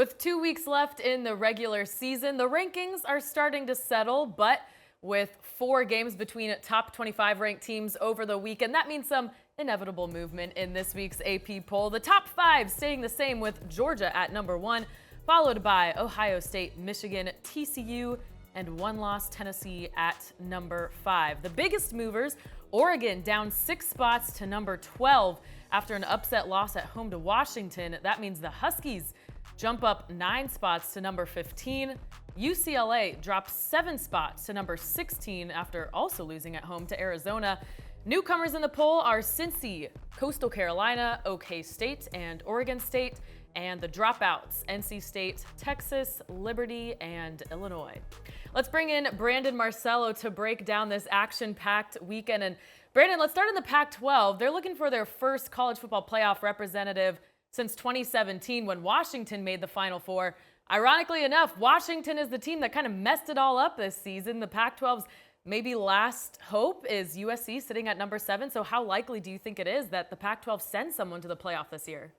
With 2 weeks left in the regular season, the rankings are starting to settle, but with 4 games between top 25 ranked teams over the weekend, that means some inevitable movement in this week's AP poll. The top 5 staying the same, with Georgia at number 1, followed by Ohio State, Michigan, TCU, and one-loss Tennessee at number 5. The biggest movers: Oregon down 6 spots to number 12 after an upset loss at home to Washington. That means the Huskies jump up 9 spots to number 15. UCLA drops 7 spots to number 16 after also losing at home to Arizona. Newcomers in the poll are Cincy, Coastal Carolina, OK State, and Oregon State. And the dropouts: NC State, Texas, Liberty, and Illinois. Let's bring in Brandon Marcello to break down this action-packed weekend. And Brandon, let's start in the Pac-12. They're looking for their first college football playoff representative since 2017, when Washington made the Final Four. Ironically enough, Washington is the team that kind of messed it all up this season. The Pac-12's maybe last hope is USC, sitting at number 7. So how likely do you think it is that the Pac-12 sends someone to the playoff this year?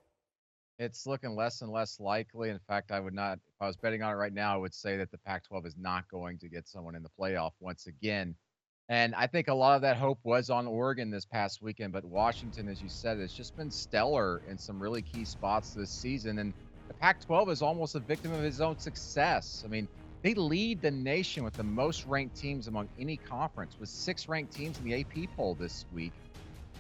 It's looking less and less likely. In fact, I would not, if I was betting on it right now, I would say that the Pac-12 is not going to get someone in the playoff once again. And I think a lot of that hope was on Oregon this past weekend, but Washington, as you said, has just been stellar in some really key spots this season. And the Pac-12 is almost a victim of his own success. I mean, they lead the nation with the most ranked teams among any conference, with 6 ranked teams in the AP poll this week.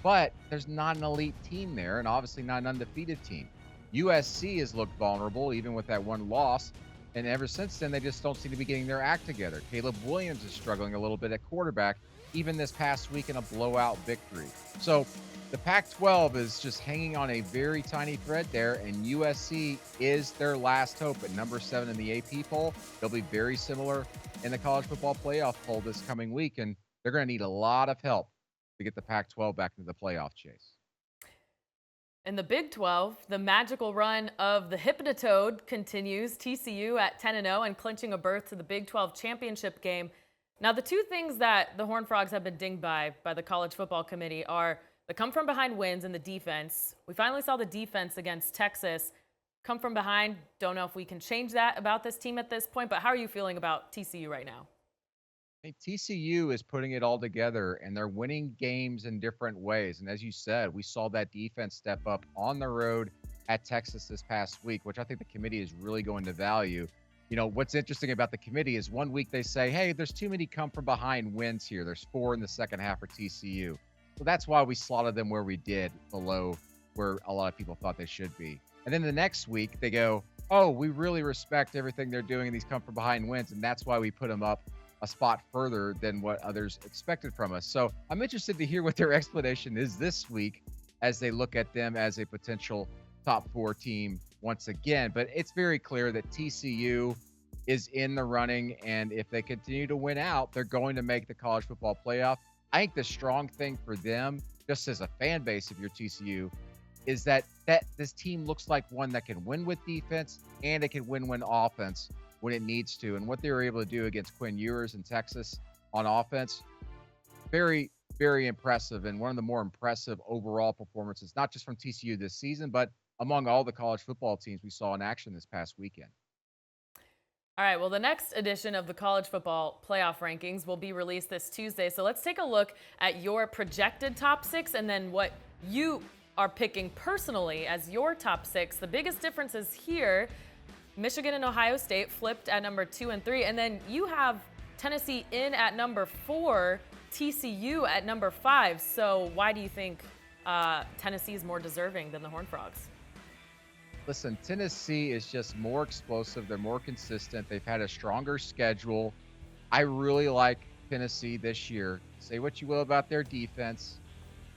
But there's not an elite team there, and obviously not an undefeated team. USC has looked vulnerable, even with that one loss. And ever since then, they just don't seem to be getting their act together. Caleb Williams is struggling a little bit at quarterback, even this past week in a blowout victory. So the Pac-12 is just hanging on a very tiny thread there, and USC is their last hope at number 7 in the AP poll. They'll be very similar in the college football playoff poll this coming week, and they're going to need a lot of help to get the Pac-12 back into the playoff chase. In the Big 12, the magical run of the Hypnotoad continues. TCU at 10-0 and clinching a berth to the Big 12 championship game. Now, the 2 things that the Horned Frogs have been dinged by the College Football Committee are the come-from-behind wins and the defense. We finally saw the defense against Texas come from behind. Don't know if we can change that about this team at this point, but how are you feeling about TCU right now? I think TCU is putting it all together, and they're winning games in different ways. And as you said, we saw that defense step up on the road at Texas this past week, which I think the committee is really going to value. You know, what's interesting about the committee is one week they say, hey, there's too many come from behind wins here. There's 4 in the second half for TCU. So that's why we slotted them where we did, below where a lot of people thought they should be. And then the next week they go, oh, we really respect everything they're doing in these come from behind wins, and that's why we put them up a spot further than what others expected from us. So I'm interested to hear what their explanation is this week as they look at them as a potential top 4 team once again. But it's very clear that TCU is in the running, and if they continue to win out, they're going to make the college football playoff. I think the strong thing for them, just as a fan base, if you're TCU, is that this team looks like one that can win with defense and it can win offense when it needs to. And what they were able to do against Quinn Ewers in Texas on offense, very, very impressive, and one of the more impressive overall performances, not just from TCU this season, but among all the college football teams we saw in action this past weekend. All right, well, the next edition of the college football playoff rankings will be released this Tuesday. So let's take a look at your projected top 6 and then what you are picking personally as your top 6. The biggest differences here: Michigan and Ohio State flipped at number 2 and 3. And then you have Tennessee in at number 4, TCU at number 5. So why do you think Tennessee is more deserving than the Horned Frogs? Listen, Tennessee is just more explosive. They're more consistent. They've had a stronger schedule. I really like Tennessee this year. Say what you will about their defense,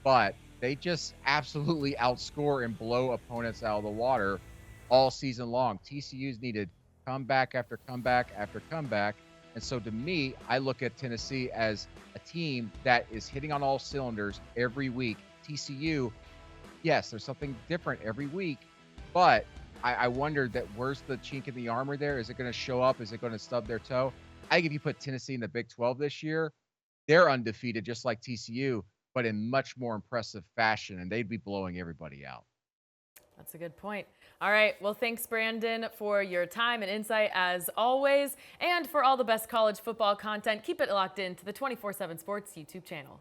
but they just absolutely outscore and blow opponents out of the water all season long. TCU's needed comeback after comeback after comeback. And so to me, I look at Tennessee as a team that is hitting on all cylinders every week. TCU, yes, there's something different every week, but I wonder that where's the chink in the armor there? Is it going to show up? Is it going to stub their toe? I think if you put Tennessee in the Big 12 this year, they're undefeated just like TCU, but in much more impressive fashion, and they'd be blowing everybody out. That's a good point. All right. Well, thanks, Brandon, for your time and insight as always. And for all the best college football content, keep it locked in to the 24/7 Sports YouTube channel.